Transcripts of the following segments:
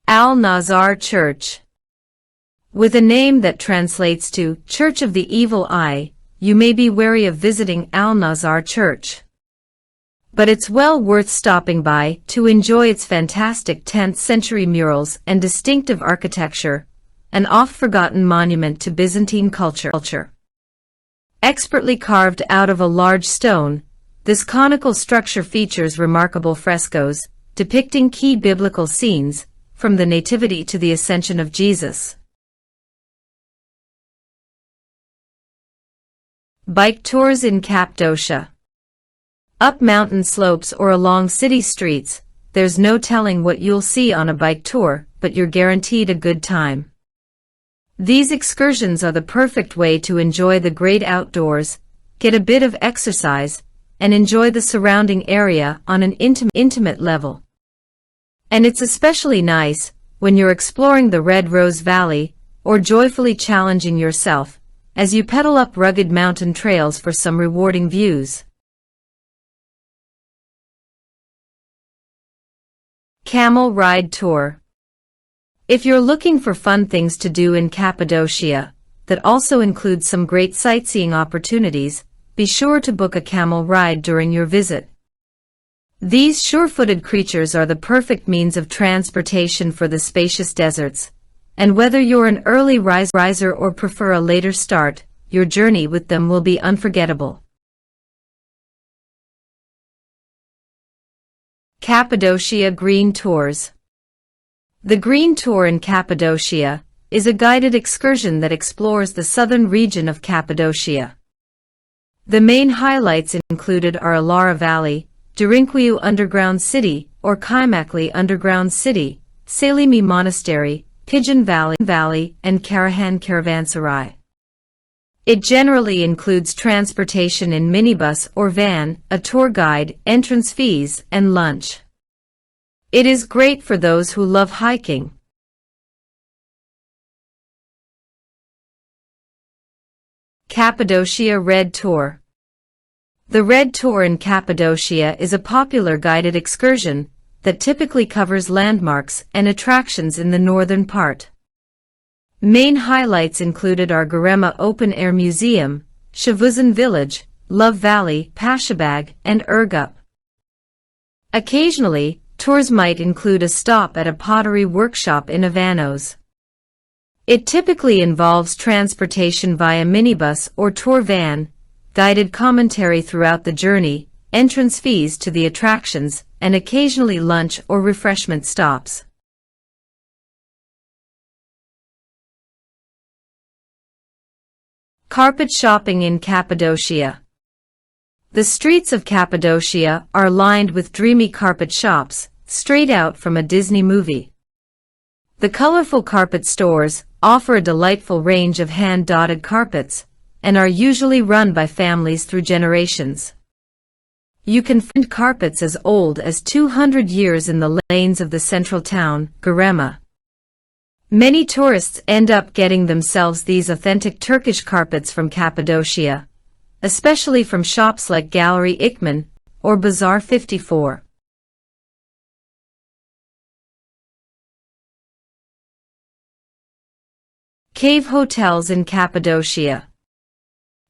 Al-Nazar Church. With a name that translates to Church of the Evil Eye, you may be wary of visiting Al-Nazar Church. But it's well worth stopping by to enjoy its fantastic 10th-century murals and distinctive architecture, an oft-forgotten monument to Byzantine culture. Expertly carved out of a large stone, this conical structure features remarkable frescoes depicting key biblical scenes, from the Nativity to the Ascension of Jesus. Bike tours in Cappadocia. Up mountain slopes or along city streets, there's no telling what you'll see on a bike tour, but you're guaranteed a good time. These excursions are the perfect way to enjoy the great outdoors, get a bit of exercise, and enjoy the surrounding area on an intimate level. And it's especially nice when you're exploring the Red Rose Valley or joyfully challenging yourself as you pedal up rugged mountain trails for some rewarding views. Camel Ride Tour. If you're looking for fun things to do in Cappadocia that also include some great sightseeing opportunities, be sure to book a camel ride during your visit. These sure-footed creatures are the perfect means of transportation for the spacious deserts, and whether you're an early riser or prefer a later start, your journey with them will be unforgettable. Cappadocia Green Tours. The Green Tour in Cappadocia is a guided excursion that explores the southern region of Cappadocia. The main highlights included are Alara Valley, Derinquiu Underground City or Kaimakli Underground City, Salimi Monastery, Pigeon Valley, and Karahan Caravanserai. It generally includes transportation in minibus or van, a tour guide, entrance fees, and lunch. It is great for those who love hiking. Cappadocia Red Tour. The Red Tour in Cappadocia is a popular guided excursion that typically covers landmarks and attractions in the northern part. Main highlights included are Garema Open Air Museum, Shavuzan Village, Love Valley, Pashabag, and Urgup. Occasionally, tours might include a stop at a pottery workshop in Avanos. It typically involves transportation via minibus or tour van, guided commentary throughout the journey, entrance fees to the attractions, and occasionally lunch or refreshment stops. Carpet shopping in Cappadocia. The streets of Cappadocia are lined with dreamy carpet shops, straight out from a Disney movie. The colorful carpet stores offer a delightful range of hand-dotted carpets, and are usually run by families through generations. You can find carpets as old as 200 years in the lanes of the central town, Garema. Many tourists end up getting themselves these authentic Turkish carpets from Cappadocia, especially from shops like Gallery Ikman or Bazaar 54. Cave hotels in Cappadocia.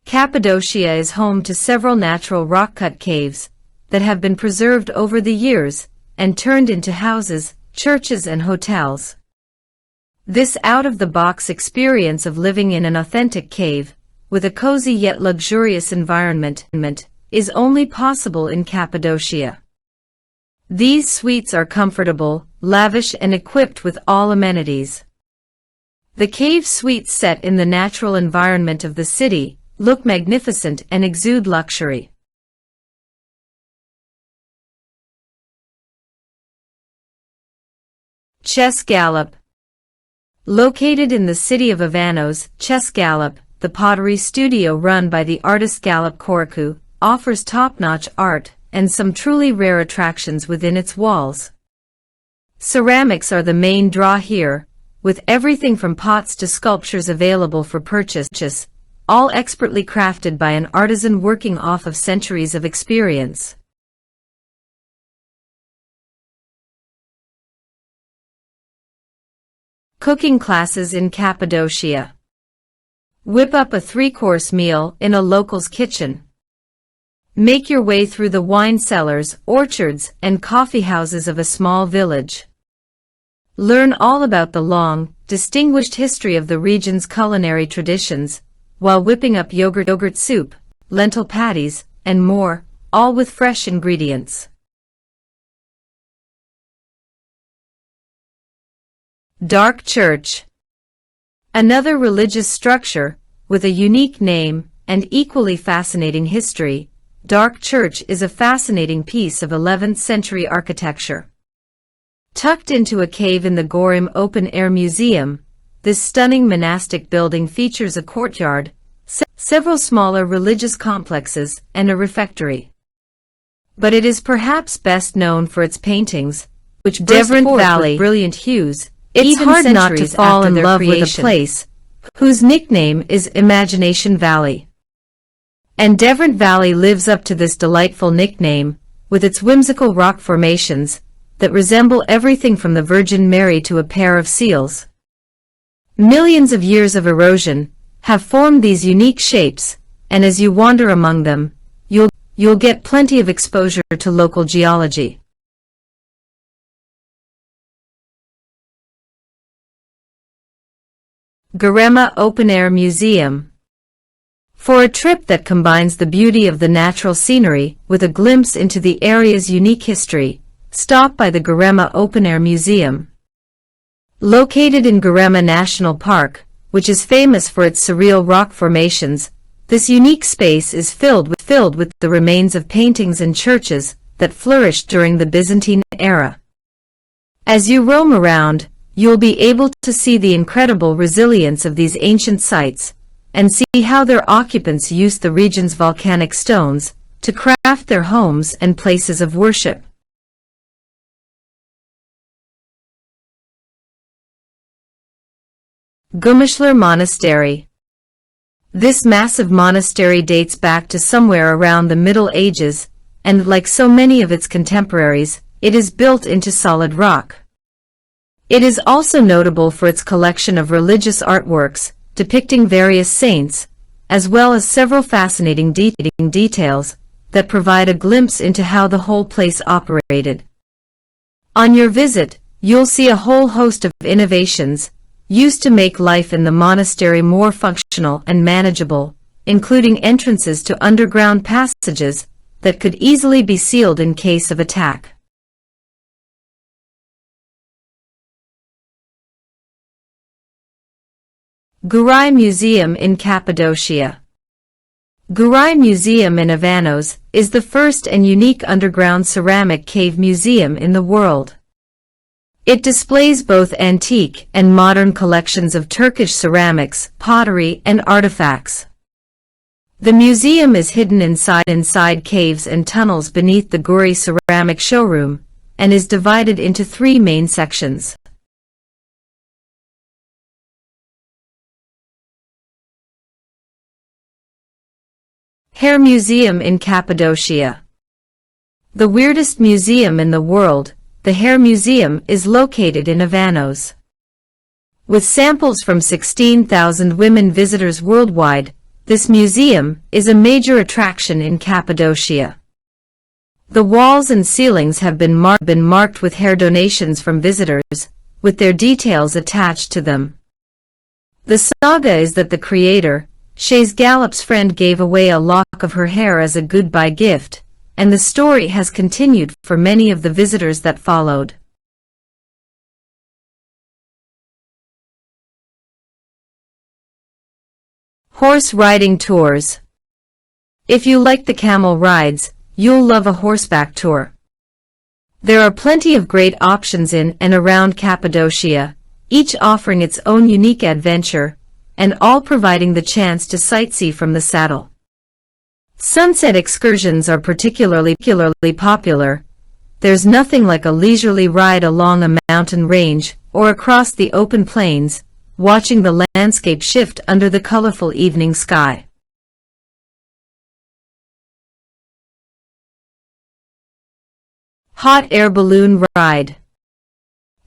Cappadocia is home to several natural rock-cut caves that have been preserved over the years and turned into houses, churches, and hotels. This out-of-the-box experience of living in an authentic cave, with a cozy yet luxurious environment, is only possible in Cappadocia. These suites are comfortable, lavish, and equipped with all amenities. The cave suites set in the natural environment of the city look magnificent and exude luxury. Chess Gallop. Located in the city of Avanos, Chess Gallop, the pottery studio run by the artist Gallop Koraku, offers top-notch art and some truly rare attractions within its walls. Ceramics are the main draw here, with everything from pots to sculptures available for purchase, all expertly crafted by an artisan working off of centuries of experience. Cooking classes in Cappadocia. Whip up a 3-course meal in a local's kitchen. Make your way through the wine cellars, orchards, and coffee houses of a small village. Learn all about the long, distinguished history of the region's culinary traditions, while whipping up yogurt soup, lentil patties, and more, all with fresh ingredients. Dark Church. Another religious structure, with a unique name and equally fascinating history, Dark Church is a fascinating piece of 11th century architecture. Tucked into a cave in the Gorim Open-Air Museum, this stunning monastic building features a courtyard, several smaller religious complexes, and a refectory. But it is perhaps best known for its paintings, which burst forth with brilliant hues. It's hard not to fall in love with a place whose nickname is Imagination Valley. And Devrant Valley lives up to this delightful nickname, with its whimsical rock formations that resemble everything from the Virgin Mary to a pair of seals. Millions of years of erosion have formed these unique shapes, and as you wander among them, you'll get plenty of exposure to local geology. Garema Open-Air Museum. For a trip that combines the beauty of the natural scenery with a glimpse into the area's unique history, stop by the Garema Open-Air Museum. Located in Garema National Park, which is famous for its surreal rock formations, this unique space is filled with the remains of paintings and churches that flourished during the Byzantine era. As you roam around, you'll be able to see the incredible resilience of these ancient sites, and see how their occupants used the region's volcanic stones to craft their homes and places of worship. Gümüşler Monastery. This massive monastery dates back to somewhere around the Middle Ages, and like so many of its contemporaries, it is built into solid rock. It is also notable for its collection of religious artworks, depicting various saints, as well as several fascinating details that provide a glimpse into how the whole place operated. On your visit, you'll see a whole host of innovations used to make life in the monastery more functional and manageable, including entrances to underground passages that could easily be sealed in case of attack. Guray Museum in Cappadocia. Guray Museum in Avanos is the first and unique underground ceramic cave museum in the world. It displays both antique and modern collections of Turkish ceramics, pottery, and artifacts. The museum is hidden inside caves and tunnels beneath the Guray ceramic showroom, and is divided into 3 main sections. Hair Museum in Cappadocia. The weirdest museum in the world, the Hair Museum is located in Avanos. With samples from 16,000 women visitors worldwide, this museum is a major attraction in Cappadocia. The walls and ceilings have been marked with hair donations from visitors, with their details attached to them. The saga is that the creator, Shays Gallop's friend, gave away a lock of her hair as a goodbye gift, and the story has continued for many of the visitors that followed. Horse riding tours. If you like the camel rides, you'll love a horseback tour. There are plenty of great options in and around Cappadocia, each offering its own unique adventure, and all providing the chance to sightsee from the saddle. Sunset excursions are particularly popular. There's nothing like a leisurely ride along a mountain range or across the open plains, watching the landscape shift under the colorful evening sky. Hot air balloon ride.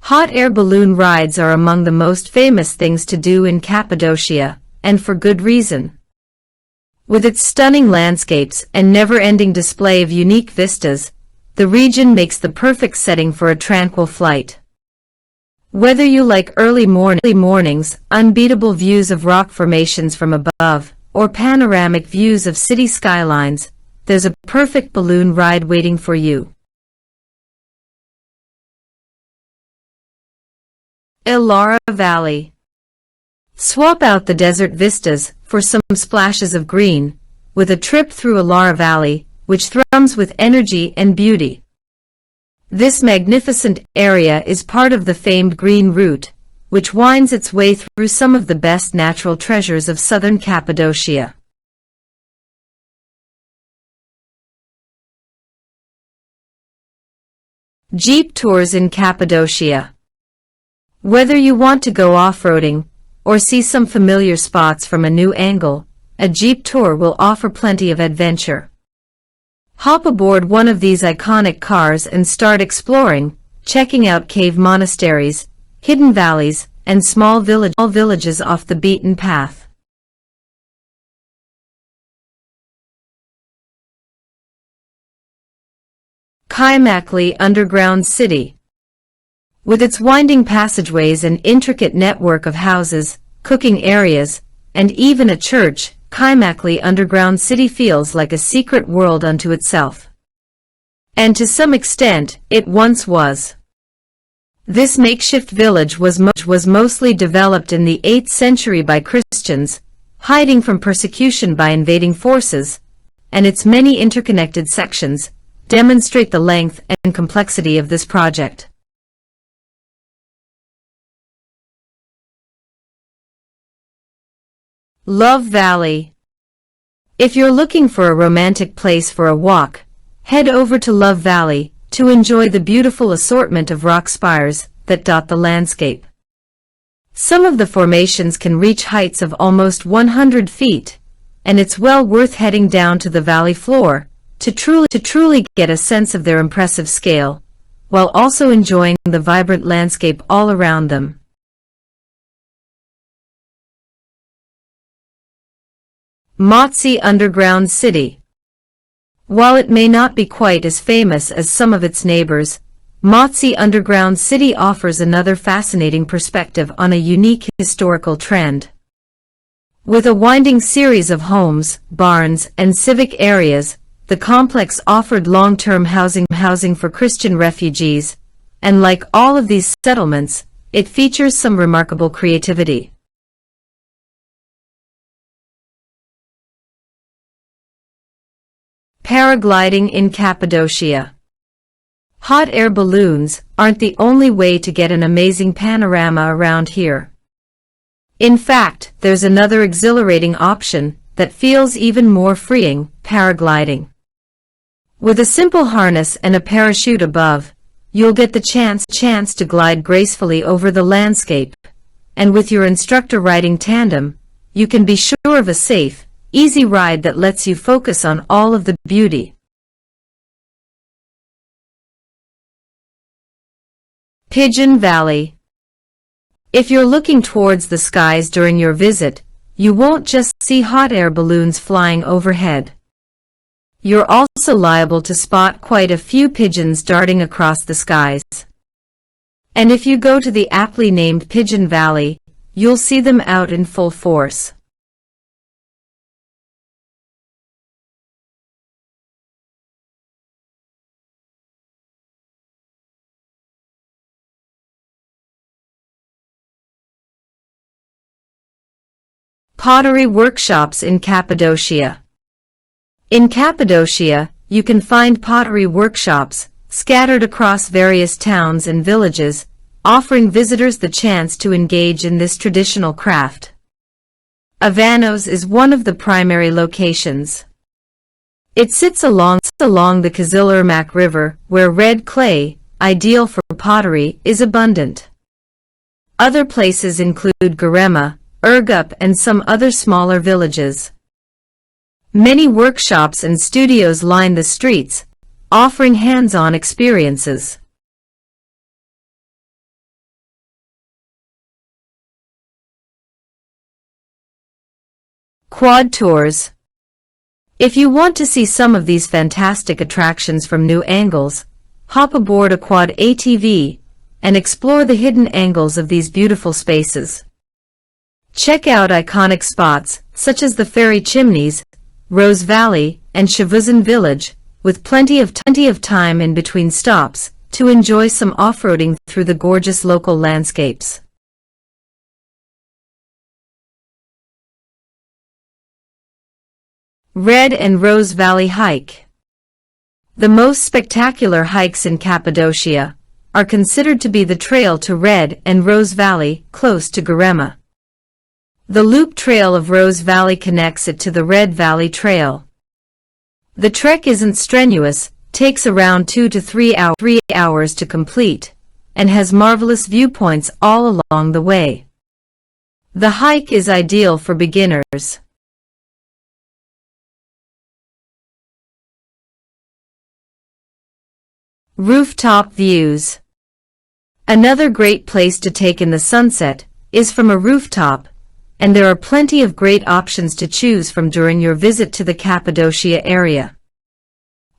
Hot air balloon rides are among the most famous things to do in Cappadocia, and for good reason. With its stunning landscapes and never-ending display of unique vistas, the region makes the perfect setting for a tranquil flight. Whether you like early mornings, unbeatable views of rock formations from above, or panoramic views of city skylines, there's a perfect balloon ride waiting for you. Ilara Valley. Swap out the desert vistas for some splashes of green, with a trip through Ilara Valley, which thrums with energy and beauty. This magnificent area is part of the famed Green Route, which winds its way through some of the best natural treasures of southern Cappadocia. Jeep tours in Cappadocia. Whether you want to go off-roading or see some familiar spots from a new angle, a Jeep tour will offer plenty of adventure. Hop aboard one of these iconic cars and start exploring, checking out cave monasteries, hidden valleys, and small villages off the beaten path. Cappadocia Underground City. With its winding passageways and intricate network of houses, cooking areas, and even a church, Cappadocia Underground City feels like a secret world unto itself. And to some extent, it once was. This makeshift village was mostly developed in the 8th century by Christians, hiding from persecution by invading forces, and its many interconnected sections demonstrate the length and complexity of this project. Love Valley. If you're looking for a romantic place for a walk, head over to Love Valley to enjoy the beautiful assortment of rock spires that dot the landscape. Some of the formations can reach heights of almost 100 feet, and it's well worth heading down to the valley floor to truly get a sense of their impressive scale, while also enjoying the vibrant landscape all around them. Cappadocia Underground City. While it may not be quite as famous as some of its neighbors, Cappadocia Underground City offers another fascinating perspective on a unique historical trend. With a winding series of homes, barns, and civic areas, the complex offered long-term housing for Christian refugees, and like all of these settlements, it features some remarkable creativity. Paragliding in Cappadocia. Hot air balloons aren't the only way to get an amazing panorama around here. In fact, there's another exhilarating option that feels even more freeing: paragliding. With a simple harness and a parachute above, you'll get the chance to glide gracefully over the landscape, and with your instructor riding tandem, you can be sure of a safe, easy ride that lets you focus on all of the beauty. Pigeon Valley. If you're looking towards the skies during your visit, you won't just see hot air balloons flying overhead. You're also liable to spot quite a few pigeons darting across the skies. And if you go to the aptly named Pigeon Valley, you'll see them out in full force. Pottery workshops in Cappadocia. In Cappadocia, you can find pottery workshops scattered across various towns and villages, offering visitors the chance to engage in this traditional craft. Avanos is one of the primary locations. It sits along the Kızılırmak River, where red clay, ideal for pottery, is abundant. Other places include Göreme, Ürgüp, and some other smaller villages. Many workshops and studios line the streets, offering hands-on experiences. Quad tours. If you want to see some of these fantastic attractions from new angles, hop aboard a quad ATV and explore the hidden angles of these beautiful spaces. Check out iconic spots such as the Ferry Chimneys, Rose Valley, and Shavuzan Village, with plenty of time in between stops to enjoy some off-roading through the gorgeous local landscapes. Red and Rose Valley Hike. The most spectacular hikes in Cappadocia are considered to be the trail to Red and Rose Valley, close to Garema. The loop trail of Rose Valley connects it to the Red Valley Trail. The trek isn't strenuous, takes around 2 to 3 hours to complete, and has marvelous viewpoints all along the way. The hike is ideal for beginners. Rooftop views. Another great place to take in the sunset is from a rooftop, and there are plenty of great options to choose from during your visit to the Cappadocia area.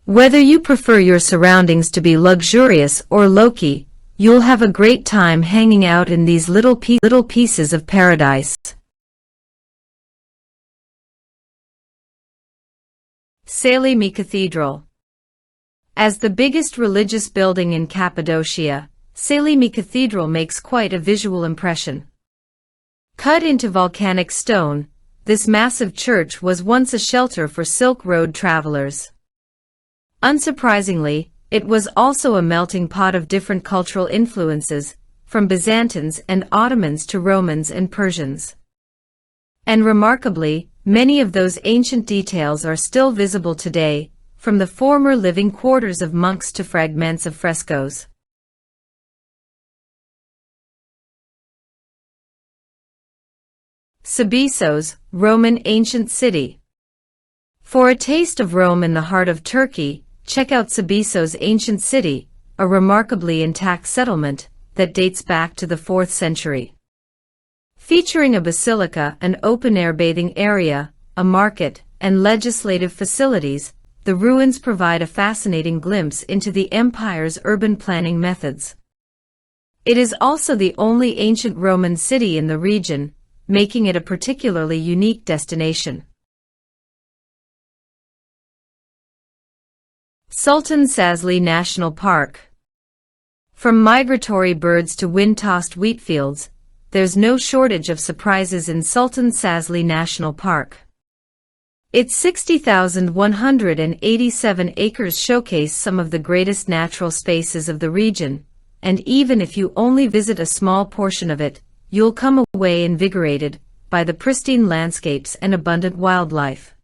Whether you prefer your surroundings to be luxurious or low-key, you'll have a great time hanging out in these little pieces of paradise. Salemi Cathedral. As the biggest religious building in Cappadocia, Salemi Cathedral makes quite a visual impression. Cut into volcanic stone, this massive church was once a shelter for Silk Road travelers. Unsurprisingly, it was also a melting pot of different cultural influences, from Byzantines and Ottomans to Romans and Persians. And remarkably, many of those ancient details are still visible today, from the former living quarters of monks to fragments of frescoes. Sibissos, Roman ancient city. For a taste of Rome in the heart of Turkey, check out Sibissos ancient city, a remarkably intact settlement that dates back to the 4th century. Featuring a basilica, an open-air bathing area, a market, and legislative facilities, the ruins provide a fascinating glimpse into the empire's urban planning methods. It is also the only ancient Roman city in the region, making it a particularly unique destination. Sultan Sazli National Park. From migratory birds to wind-tossed wheat fields, there's no shortage of surprises in Sultan Sazli National Park. Its 60,187 acres showcase some of the greatest natural spaces of the region, and even if you only visit a small portion of it, you'll come away invigorated by the pristine landscapes and abundant wildlife.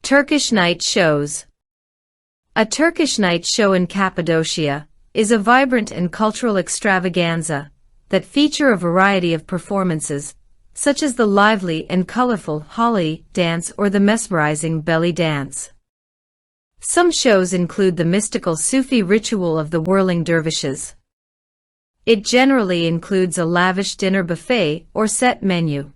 Turkish night shows. A Turkish night show in Cappadocia is a vibrant and cultural extravaganza that feature a variety of performances, such as the lively and colorful Holly dance or the mesmerizing belly dance. Some shows include the mystical Sufi ritual of the whirling dervishes. It generally includes a lavish dinner buffet or set menu.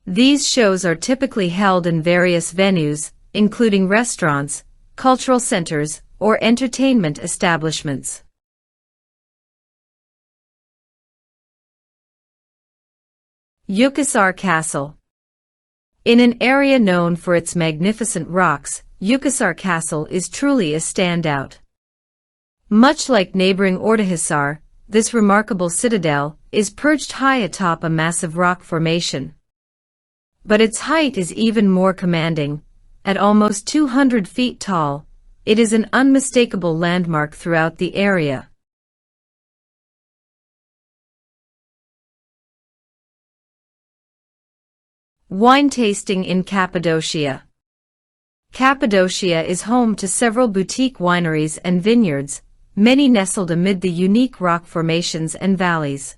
These shows are typically held in various venues, including restaurants, cultural centers, or entertainment establishments. Yukasar Castle. In an area known for its magnificent rocks, Yukasar Castle is truly a standout. Much like neighboring Ortahisar, this remarkable citadel is perched high atop a massive rock formation. But its height is even more commanding. At almost 200 feet tall, it is an unmistakable landmark throughout the area. Wine tasting in Cappadocia. Cappadocia is home to several boutique wineries and vineyards, many nestled amid the unique rock formations and valleys.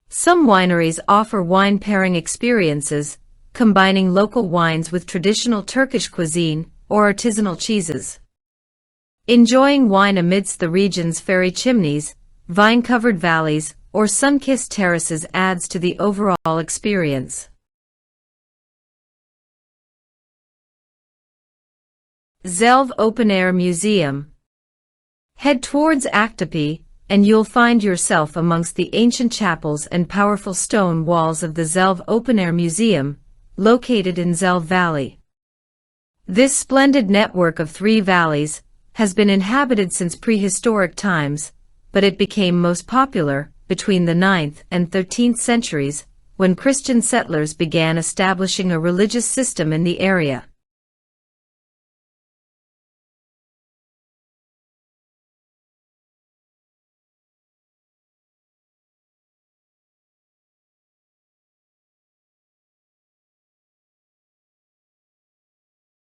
Some wineries offer wine pairing experiences, combining local wines with traditional Turkish cuisine or artisanal cheeses. Enjoying wine amidst the region's fairy chimneys vine-covered valleys, or sun-kissed terraces adds to the overall experience. Zelv Open Air Museum. Head towards Actepe, and you'll find yourself amongst the ancient chapels and powerful stone walls of the Zelv Open Air Museum, located in Zelv Valley. This splendid network of 3 valleys has been inhabited since prehistoric times, but it became most popular between the 9th and 13th centuries, when Christian settlers began establishing a religious system in the area.